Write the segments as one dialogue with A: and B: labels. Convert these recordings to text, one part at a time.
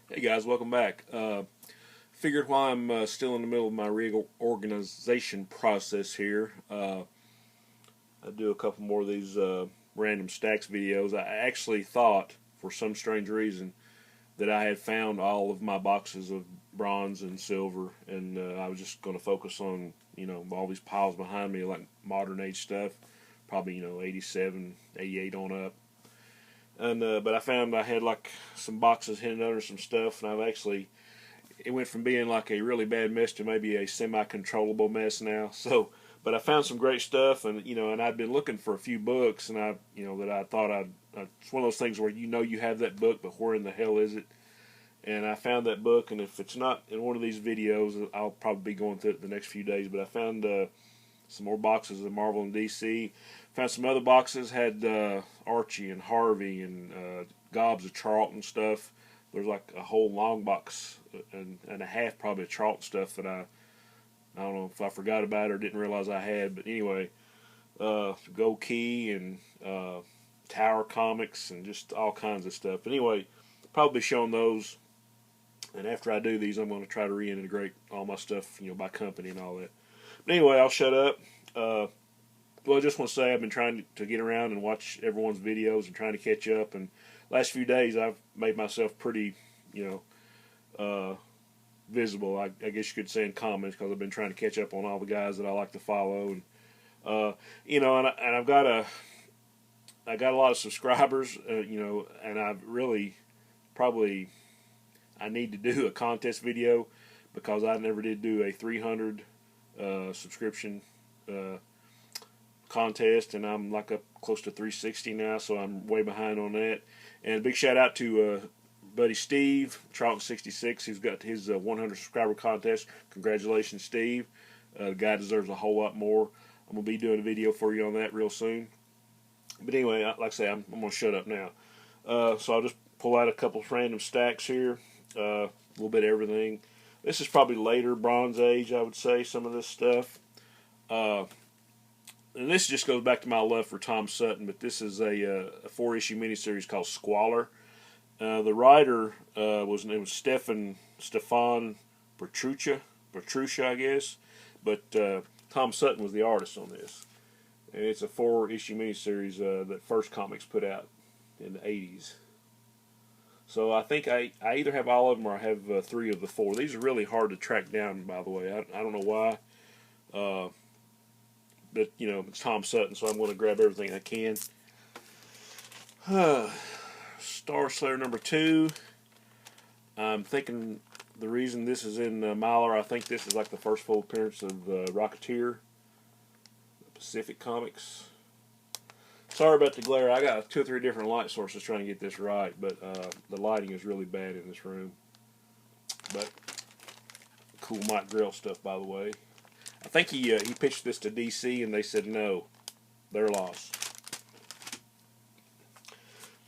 A: Hey guys, welcome back. Figured while I'm still in the middle of my reorganization process here, I do a couple more of these random stacks videos. I actually thought, for some strange reason, that I had found all of my boxes of bronze and silver, and I was just going to focus on all these piles behind me, like modern age stuff, probably 87, 88 on up. And but I found I had like some boxes hidden under some stuff, and I've actually it went from being like a really bad mess to maybe a semi-controllable mess now. So, but I found some great stuff, and and I'd been looking for a few books, and that I thought it's one of those things where you have that book, but where in the hell is it? And I found that book, and if it's not in one of these videos, I'll probably be going through it the next few days. But I found some more boxes of Marvel and DC. Found some other boxes had Archie and Harvey and gobs of Charlton stuff. There's like a whole long box and a half probably of Charlton stuff that I don't know if I forgot about it or didn't realize I had. But anyway, Go Key and Tower Comics and just all kinds of stuff. But anyway, probably showing those. And after I do these, I'm going to try to reintegrate all my stuff, by company and all that. But anyway, I'll shut up. Well, I just want to say I've been trying to get around and watch everyone's videos and trying to catch up. And last few days, I've made myself pretty, visible. I guess you could say in comments because I've been trying to catch up on all the guys that I like to follow. And and I got a lot of subscribers. And I've really probably I need to do a contest video because I never did do a 300 subscription contest, and I'm like up close to 360 now, so I'm way behind on that. And a big shout out to buddy Steve Charlton66, who's got his 100 subscriber contest. Congratulations, Steve. The guy deserves a whole lot more. I'm gonna be doing a video for you on that real soon. But anyway, like I say, I'm gonna shut up now. So I'll just pull out a couple of random stacks here. A little bit of everything. This is probably later Bronze Age, I would say, some of this stuff. And this just goes back to my love for Tom Sutton, but this is a 4-issue miniseries called Squalor. The writer was named Stefan Petruccia, I guess, but Tom Sutton was the artist on this. And it's a 4-issue miniseries that First Comics put out in the 80s. So I think I either have all of them or I have 3 of the 4. These are really hard to track down, by the way. I don't know why. But, it's Tom Sutton, so I'm going to grab everything I can. Star Slayer number 2. I'm thinking the reason this is in Mylar, I think this is like the first full appearance of Rocketeer, Pacific Comics. Sorry about the glare. I got 2 or 3 different light sources trying to get this right, but the lighting is really bad in this room. But cool Mike Grell stuff, by the way. I think he pitched this to DC and they said no, they're lost.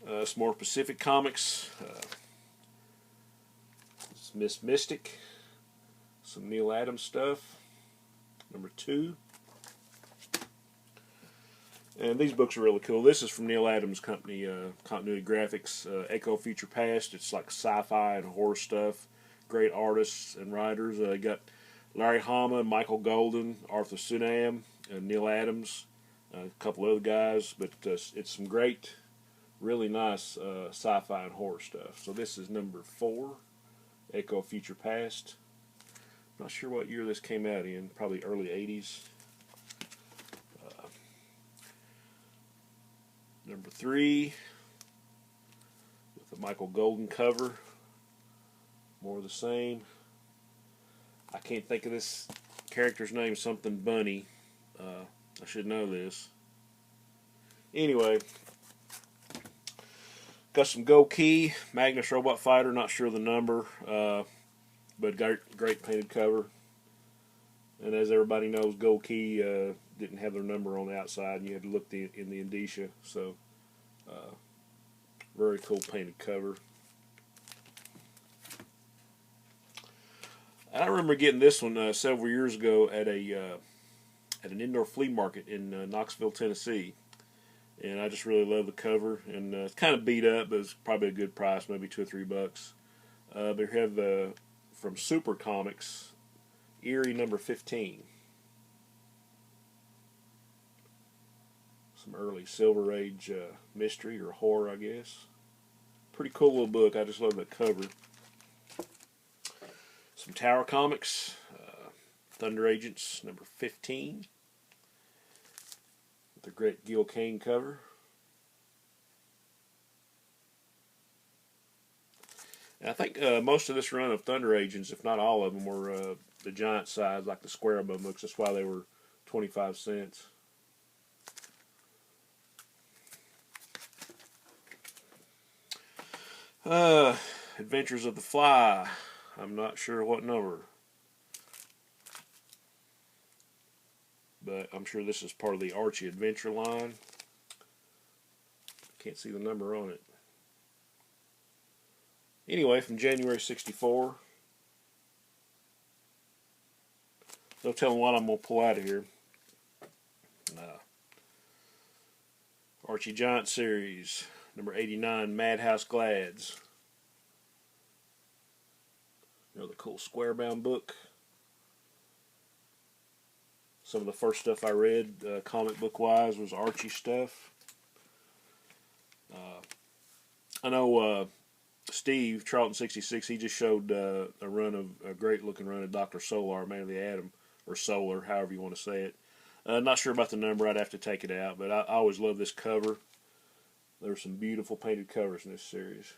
A: Some more Pacific Comics. Miss Mystic. Some Neal Adams stuff. Number 2. And these books are really cool. This is from Neal Adams' company, Continuity Graphics, Echo Future Past. It's like sci-fi and horror stuff. Great artists and writers. Got Larry Hama, Michael Golden, Arthur Sunam, Neal Adams, a couple other guys. But it's some great, really nice sci-fi and horror stuff. So this is number 4, Echo Future Past. Not sure what year this came out in. Probably early 80s. Number 3, with a Michael Golden cover. More of the same. I can't think of this character's name. Something Bunny. I should know this. Anyway, got some Go Key, Magnus Robot Fighter. Not sure the number, but great painted cover. And as everybody knows, Go Key didn't have their number on the outside, and you had to look in the indicia. So, very cool painted cover. I remember getting this one several years ago at an indoor flea market in Knoxville, Tennessee, and I just really love the cover. And it's kind of beat up, but it's probably a good price, maybe $2 or $3. They have from Super Comics, Eerie number 15. Some early Silver Age mystery or horror, I guess. Pretty cool little book. I just love that cover. Some Tower Comics, Thunder Agents number 15. With the great Gil Kane cover. And I think most of this run of Thunder Agents, if not all of them, were the giant size, like the square bum books. That's why they were 25 cents. Adventures of the Fly. I'm not sure what number, but I'm sure this is part of the Archie Adventure line. Can't see the number on it. Anyway, from January '64. No telling what I'm going to pull out of here. Archie Giant Series, number 89, Madhouse Glads. Another cool square-bound book. Some of the first stuff I read, comic book-wise, was Archie stuff. I know Steve, Charlton66, he just showed a great-looking run of Dr. Solar, Man of the Atom, or Solar, however you want to say it. Not sure about the number, I'd have to take it out, but I always love this cover. There's some beautiful painted covers in this series.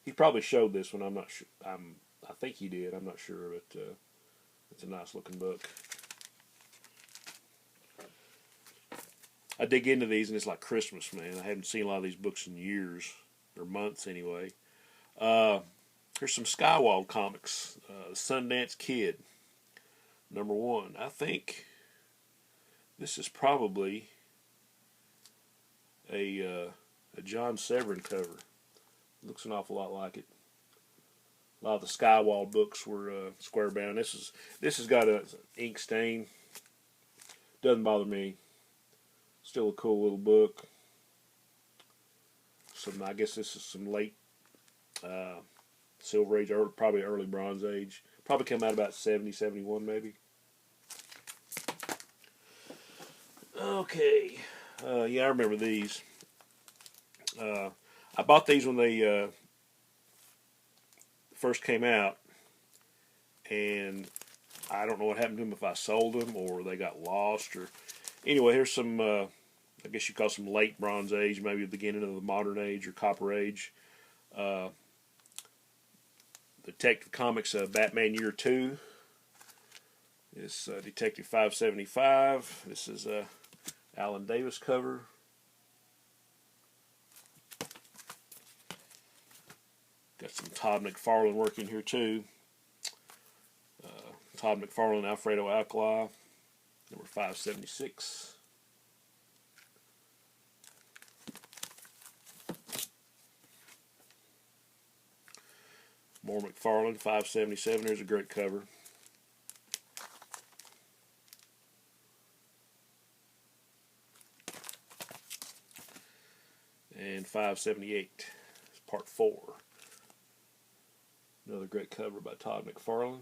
A: He probably showed this one, I'm not sure. I think he did, I'm not sure, but it's a nice looking book. I dig into these and it's like Christmas, man. I haven't seen a lot of these books in years, or months anyway. Here's some Skywald comics. Sundance Kid, number 1. I think this is probably a John Severin cover. Looks an awful lot like it. A lot of the Skywald books were square bound. This has got an ink stain. Doesn't bother me. Still a cool little book. I guess this is some late Silver Age, or probably early Bronze Age. Probably came out about 70, 71 maybe. Okay. Yeah, I remember these. I bought these when they first came out, and I don't know what happened to them, if I sold them or they got lost. Or anyway, here's some, I guess you call some late Bronze Age, maybe the beginning of the Modern Age or Copper Age. Detective Comics Batman Year 2. It's Detective 575. This is Alan Davis cover. Got some Todd McFarlane work in here too. Todd McFarlane, Alfredo Alcala, number 576. More McFarlane, 577. Here's a great cover. And 578, part 4. Another great cover by Todd McFarlane.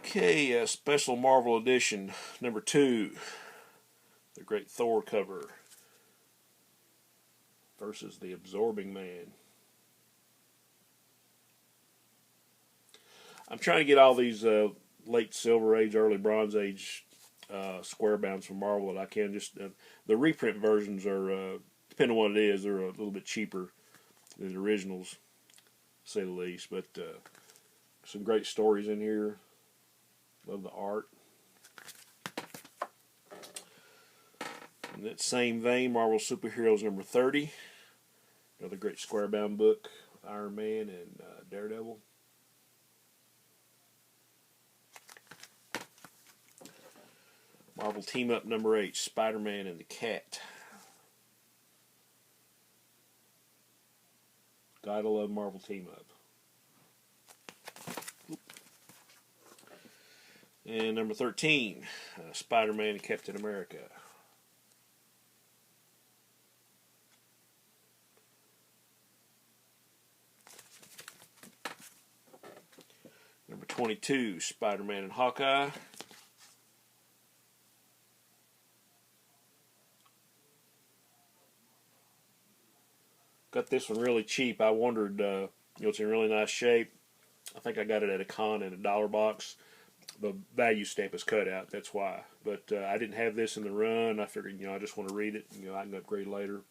A: Okay, Special Marvel Edition, number 2. The great Thor cover versus the Absorbing Man. I'm trying to get all these late Silver Age, early Bronze Age square bounds from Marvel that I can. Just the reprint versions are, depending on what it is, they're a little bit cheaper than the originals, to say the least. But some great stories in here. Love the art. In that same vein, Marvel Superheroes number 30. Another great square bound book with Iron Man and Daredevil. Marvel Team Up number 8, Spider-Man and the Cat. Gotta love Marvel Team Up. And number 13, Spider-Man and Captain America. #22, Spider-Man and Hawkeye. Got this one really cheap. I wondered, it's in really nice shape. I think I got it at a con in a dollar box. The value stamp is cut out, that's why. But I didn't have this in the run. I figured, I just want to read it. I can upgrade later.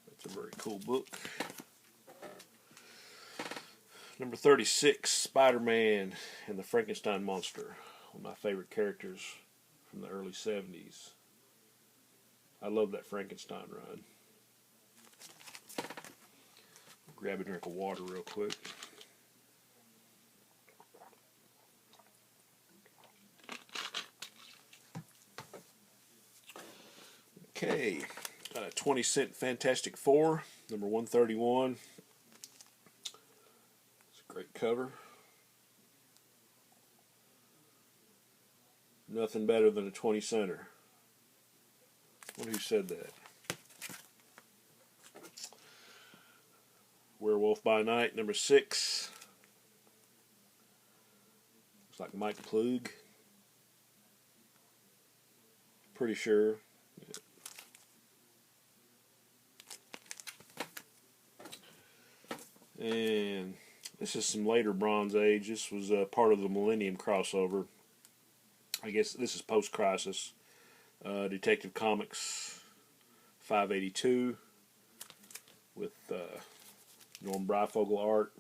A: That's a very cool book. #36, Spider-Man and the Frankenstein Monster. One of my favorite characters from the early 70s. I love that Frankenstein run. Grab a drink of water real quick. Okay, got a 20-cent Fantastic Four, #131. It's a great cover. Nothing better than a 20-center. I wonder who said that. Werewolf by Night, #6. Looks like Mike Plug. Pretty sure. Yeah. And this is some later Bronze Age. This was part of the Millennium crossover. I guess this is post-Crisis. Detective Comics 582 with Norm Breyfogle art.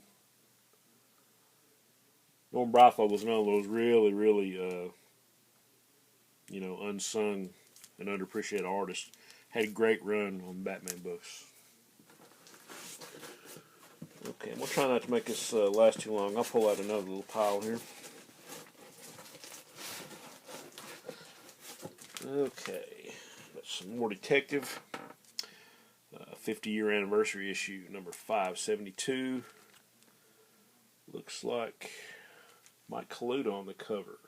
A: Norm Breyfogle was one of those really, really, unsung and underappreciated artists. Had a great run on Batman books. Okay, I'm going to try not to make this last too long. I'll pull out another little pile here. Okay, got some more Detective. 50-year anniversary issue, #572. Looks like Mike Kaluta on the cover.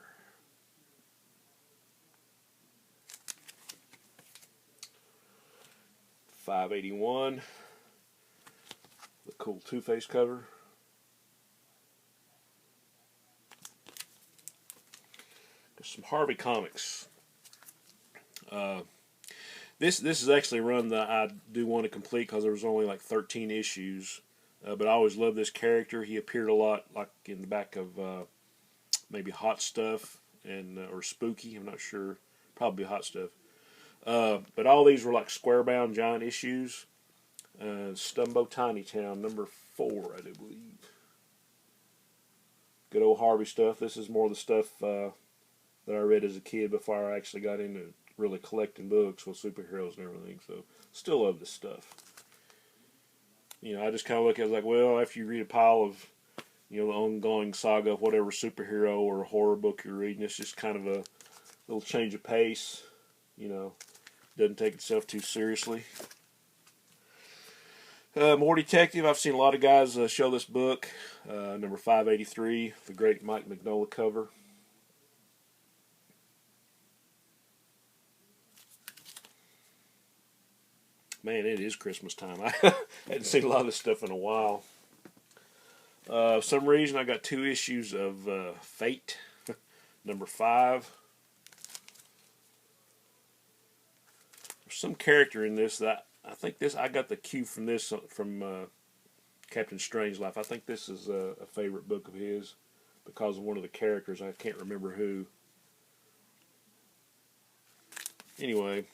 A: #581. The cool Two-Face cover. There's some Harvey Comics. This is actually a run that I do want to complete because there was only like 13 issues. But I always loved this character. He appeared a lot, like in the back of maybe Hot Stuff and or Spooky. I'm not sure. Probably Hot Stuff. But all these were like square-bound giant issues. Stumbo Tiny Town, #4, I do believe. Good old Harvey stuff. This is more of the stuff that I read as a kid before I actually got into really collecting books with superheroes and everything. So, still love this stuff. I just kind of look at it like, well, after you read a pile of, the ongoing saga of whatever superhero or horror book you're reading, it's just kind of a little change of pace. Doesn't take itself too seriously. More Detective. I've seen a lot of guys show this book. #583, the great Mike Mignola cover. Man, it is Christmas time. I hadn't seen a lot of this stuff in a while. For some reason, I got 2 issues of Fate, #5. There's some character in this that I think I got the cue from this from Captain Strangelove. I think this is a favorite book of his because of one of the characters. I can't remember who. Anyway.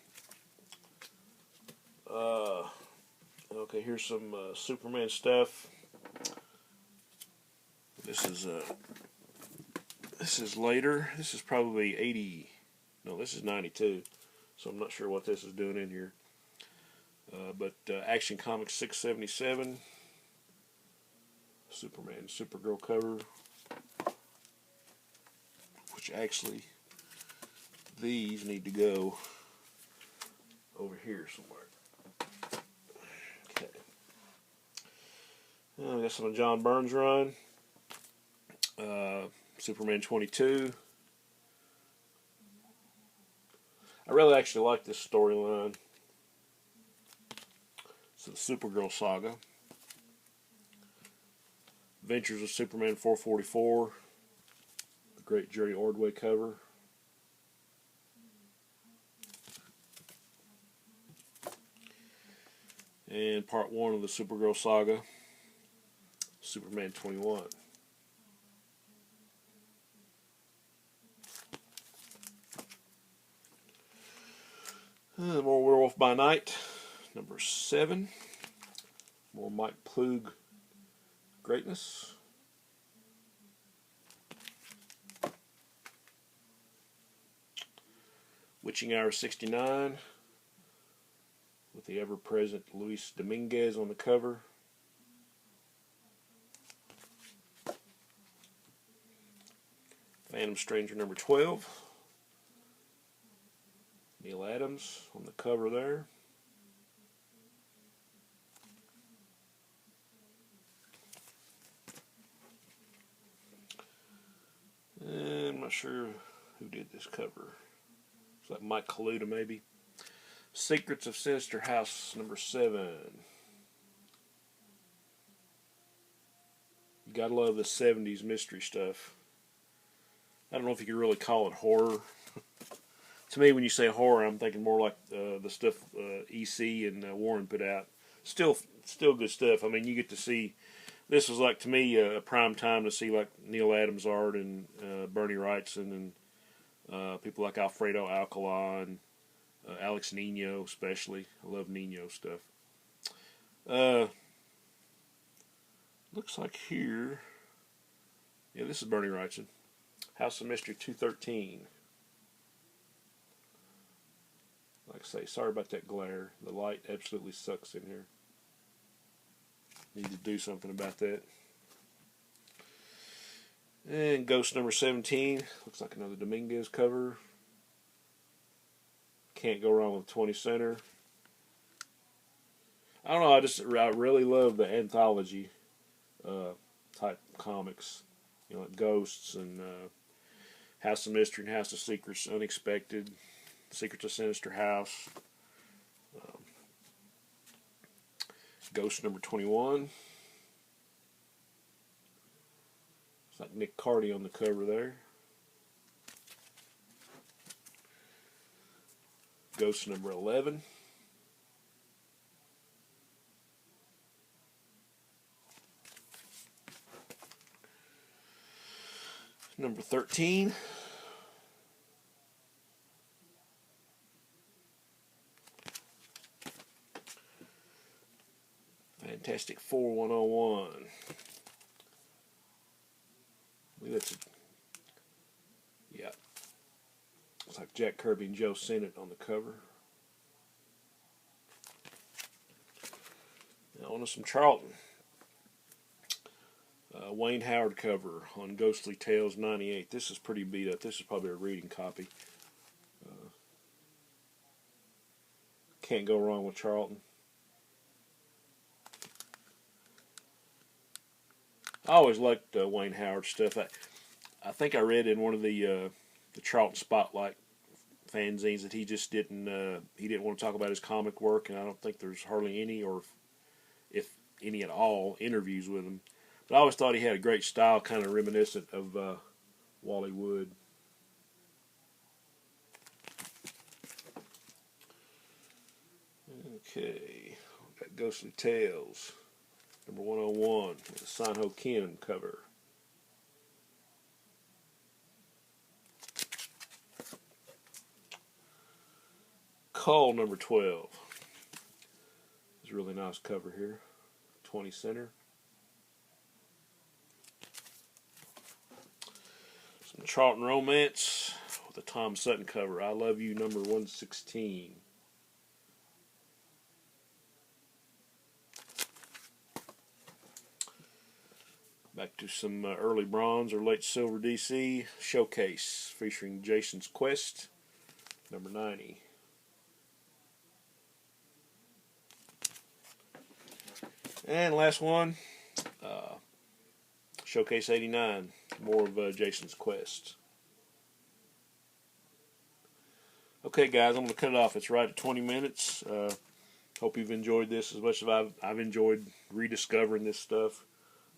A: Okay, here's some Superman stuff. This is later. This is probably 80. No, this is 92. So I'm not sure what this is doing in here. But Action Comics 677. Superman, Supergirl cover. Which actually, these need to go over here somewhere. Okay. I got some of John Byrne's run. Superman 22. I really actually like this storyline. It's the Supergirl saga. Adventures of Superman 444, the great Jerry Ordway cover. And part 1 of the Supergirl saga, Superman 21. More Werewolf by Night, number 7. More Mike Ploog greatness. Witching Hour 69, with the ever-present Luis Dominguez on the cover. Phantom Stranger number 12. Neal Adams on the cover there. And I'm not sure who did this cover. It's like Mike Kaluta maybe. Secrets of Sinister House number 7. You gotta love the 70s mystery stuff. I don't know if you could really call it horror. To me, when you say horror, I'm thinking more like the stuff EC and Warren put out. Still good stuff. I mean, you get to see. This was like, to me, a prime time to see like Neal Adams art and Bernie Wrightson and people like Alfredo Alcala and Alex Nino, especially. I love Nino stuff. Looks like here. Yeah, this is Bernie Wrightson. House of Mystery 213. Like I say, sorry about that glare. The light absolutely sucks in here. Need to do something about that. And Ghost number 17. Looks like another Dominguez cover. Can't go wrong with 20 Center. I don't know, I really love the anthology type comics. You know, like Ghosts and House of Mystery and House of Secrets, Unexpected, Secrets of Sinister House. Ghost number 21. It's like Nick Cardy on the cover there. Ghost number 11. Number 13. Fantastic Four 101. I believe that's yeah. It's like Jack Kirby and Joe Sennett on the cover. Now on to some Charlton. Wayne Howard cover on Ghostly Tales 98. This is pretty beat up. This is probably a reading copy. Can't go wrong with Charlton. I always liked Wayne Howard stuff. I think I read in one of the Charlton Spotlight fanzines that he just didn't want to talk about his comic work, and I don't think there's hardly any, or if any at all, interviews with him. But I always thought he had a great style, kind of reminiscent of Wally Wood. Okay, got Ghostly Tales, number 101, with a San-Ho Kim cover. Cull number 12. It's a really nice cover here. 20 Center. Some Charlton Romance with a Tom Sutton cover. I Love You number 116. Back to some early bronze or late silver DC Showcase featuring Jason's Quest number 90. And last one, Showcase 89, more of Jason's Quest. Okay, guys, I'm going to cut it off. It's right at 20 minutes. Hope you've enjoyed this as much as I've enjoyed rediscovering this stuff.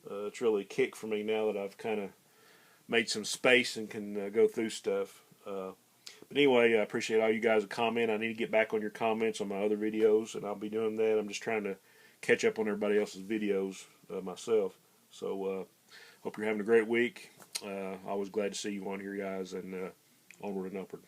A: It's really kicked for me now that I've kind of made some space and can go through stuff. But anyway, I appreciate all you guys' comment. I need to get back on your comments on my other videos, and I'll be doing that. I'm just trying to catch up on everybody else's videos myself. So hope you're having a great week. Always glad to see you on here, guys, and onward and upward.